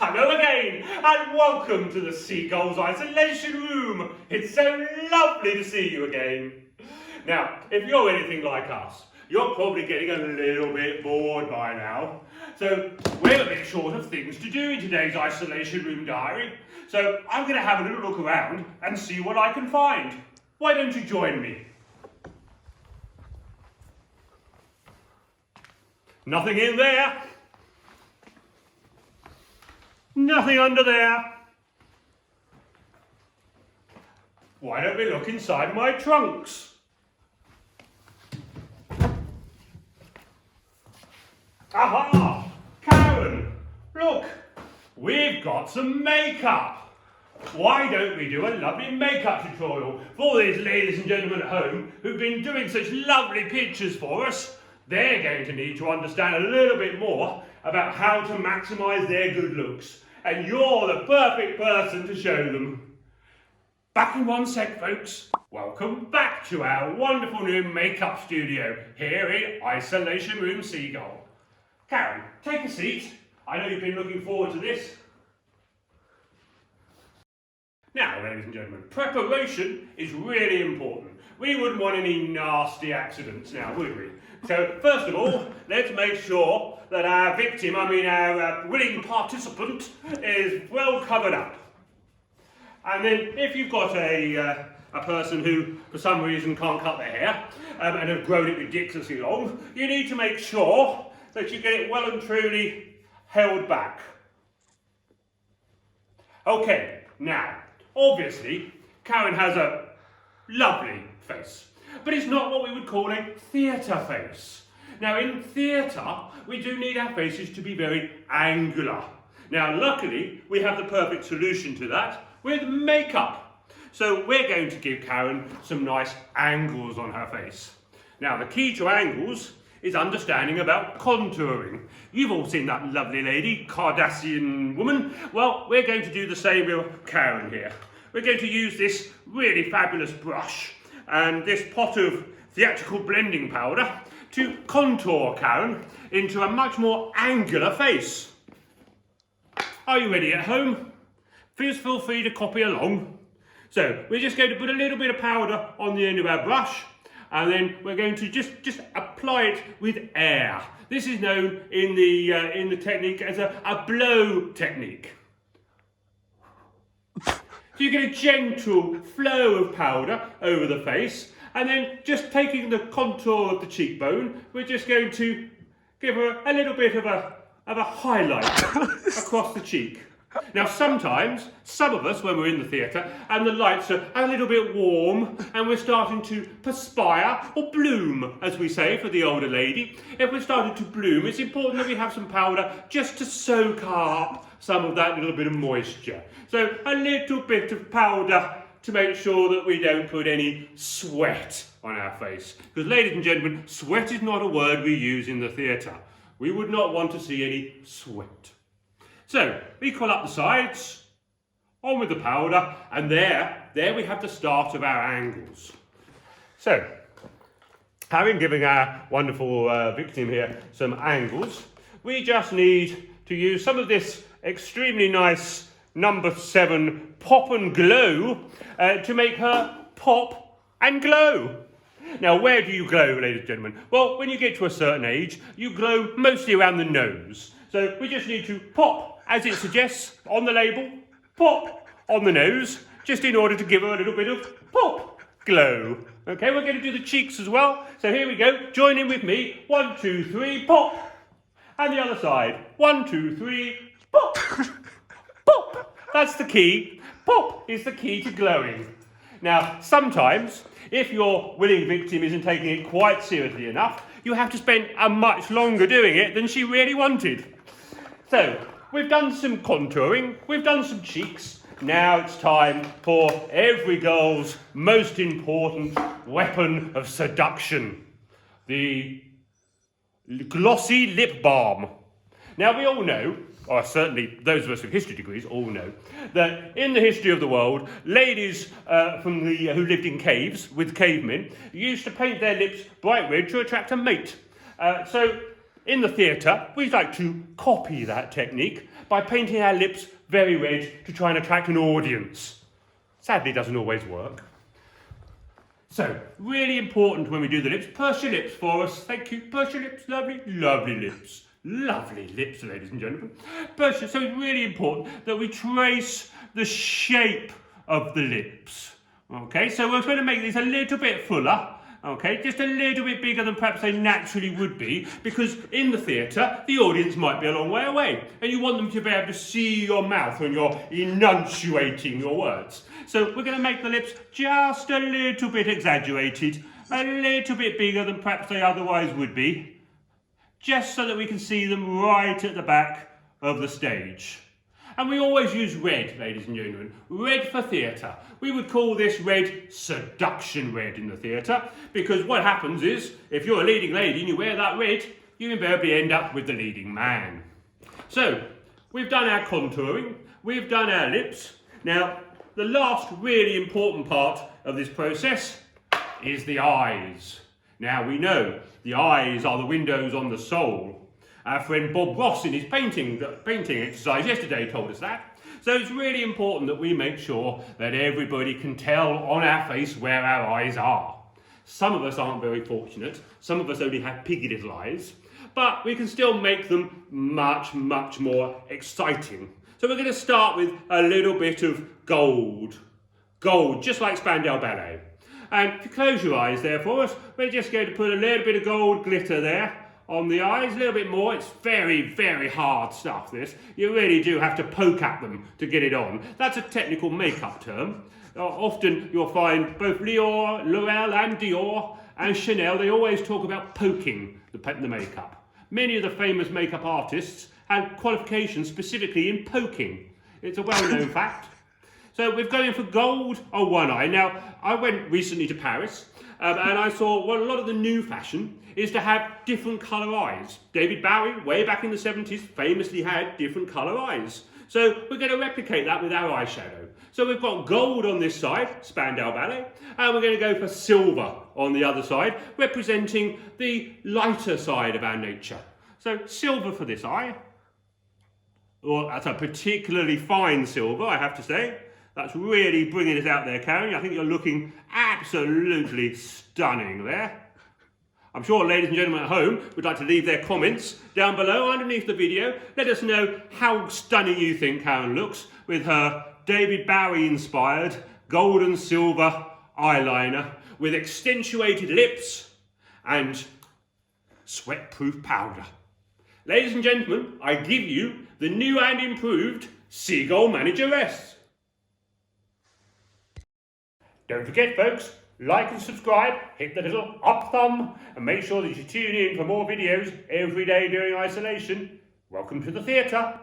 Hello again, and welcome to the Seagull's isolation room. It's so lovely to see you again. Now, if you're anything like us, you're probably getting a little bit bored by now. So we're a bit short of things to do in today's isolation room diary. So I'm going to have a little look around and see what I can find. Why don't you join me? Nothing in there. Nothing under there. Why don't we look inside my trunks? Aha! Karen, look, we've got some makeup. Why don't we do a lovely makeup tutorial for these ladies and gentlemen at home who've been doing such lovely pictures for us? They're going to need to understand a little bit more about how to maximise their good looks. And you're the perfect person to show them. Back in one sec, folks. Welcome back to our wonderful new makeup studio here in Isolation Room Seagull. Karen, take a seat. I know you've been looking forward to this. Now, ladies and gentlemen, preparation is really important. We wouldn't want any nasty accidents now, would we? So, first of all, let's make sure that our victim, our willing participant, is well covered up. And then, if you've got a person who, for some reason, can't cut their hair and have grown it ridiculously long, you need to make sure that you get it well and truly held back. Okay, now, obviously, Karen has a lovely face, but it's not what we would call a theatre face. Now, in theatre, we do need our faces to be very angular. Now, luckily, we have the perfect solution to that with makeup. So we're going to give Karen some nice angles on her face. Now, the key to angles is understanding about contouring. You've all seen that lovely lady, Kardashian woman. Well, we're going to do the same with Karen here. We're going to use this really fabulous brush and this pot of theatrical blending powder to contour Karen into a much more angular face. Are you ready at home? Please feel free to copy along. So we're just going to put a little bit of powder on the end of our brush, and then we're going to just apply it with air. This is known in the technique as a blow technique. So you get a gentle flow of powder over the face, and then just taking the contour of the cheekbone, we're just going to give her a little bit of a highlight across the cheek. Now sometimes, some of us when we're in the theatre and the lights are a little bit warm and we're starting to perspire or bloom, as we say for the older lady. If we're starting to bloom, it's important that we have some powder just to soak up some of that little bit of moisture. So a little bit of powder to make sure that we don't put any sweat on our face. Because ladies and gentlemen, sweat is not a word we use in the theatre. We would not want to see any sweat. So, equal up the sides, on with the powder, and there we have the start of our angles. So, having given our wonderful victim here some angles, we just need to use some of this extremely nice number 7 Pop and Glow to make her pop and glow. Now, where do you glow, ladies and gentlemen? Well, when you get to a certain age, you glow mostly around the nose. So we just need to pop, as it suggests on the label, pop on the nose, just in order to give her a little bit of pop glow. Okay, we're going to do the cheeks as well. So here we go. Join in with me. 1, 2, 3, pop. And the other side. 1, 2, 3, pop. Pop. That's the key. Pop is the key to glowing. Now, sometimes, if your willing victim isn't taking it quite seriously enough, you have to spend a much longer doing it than she really wanted. So, we've done some contouring, we've done some cheeks. Now it's time for every girl's most important weapon of seduction. The glossy lip balm. Now we all know, or certainly those of us with history degrees all know, that in the history of the world, ladies who lived in caves with cavemen used to paint their lips bright red to attract a mate. So In the theatre, we like to copy that technique by painting our lips very red to try and attract an audience. Sadly, it doesn't always work. So, really important when we do the lips, purse your lips for us. Thank you. Purse your lips, lovely, lovely lips. Lovely lips, ladies and gentlemen. So it's really important that we trace the shape of the lips. Okay, so we're going to make these a little bit fuller. Okay, just a little bit bigger than perhaps they naturally would be, because in the theatre, the audience might be a long way away, and you want them to be able to see your mouth when you're enunciating your words. So we're going to make the lips just a little bit exaggerated, a little bit bigger than perhaps they otherwise would be, just so that we can see them right at the back of the stage. And we always use red, ladies and gentlemen. Red for theatre. We would call this red seduction red in the theatre, because what happens is, if you're a leading lady and you wear that red, you invariably end up with the leading man. So, we've done our contouring, we've done our lips. Now, the last really important part of this process is the eyes. Now, we know the eyes are the windows on the soul. Our friend Bob Ross in his painting exercise yesterday told us that. So it's really important that we make sure that everybody can tell on our face where our eyes are. Some of us aren't very fortunate. Some of us only have piggy little eyes. But we can still make them much, much more exciting. So we're going to start with a little bit of gold. Gold, just like Spandau Ballet. And if you close your eyes there for us, we're just going to put a little bit of gold glitter there on the eyes, a little bit more. It's very, very hard stuff, this. You really do have to poke at them to get it on. That's a technical makeup term. Often you'll find both L'Oreal and Dior and Chanel, they always talk about poking the makeup. Many of the famous makeup artists had qualifications specifically in poking. It's a well-known fact. So we're going for gold on one eye. Now, I went recently to Paris and I saw a lot of the new fashion is to have different colour eyes. David Bowie, way back in the 70s, famously had different colour eyes. So we're going to replicate that with our eyeshadow. So we've got gold on this side, Spandau Ballet, and we're going to go for silver on the other side, representing the lighter side of our nature. So silver for this eye. Well, that's a particularly fine silver, I have to say. That's really bringing it out there, Karen. I think you're looking absolutely stunning there. I'm sure ladies and gentlemen at home would like to leave their comments down below underneath the video. Let us know how stunning you think Karen looks with her David Bowie inspired gold and silver eyeliner with accentuated lips and sweat-proof powder. Ladies and gentlemen, I give you the new and improved Seagull Manageress. Don't forget, folks, like and subscribe, hit the little up thumb, and make sure that you tune in for more videos every day during isolation. Welcome to the theatre.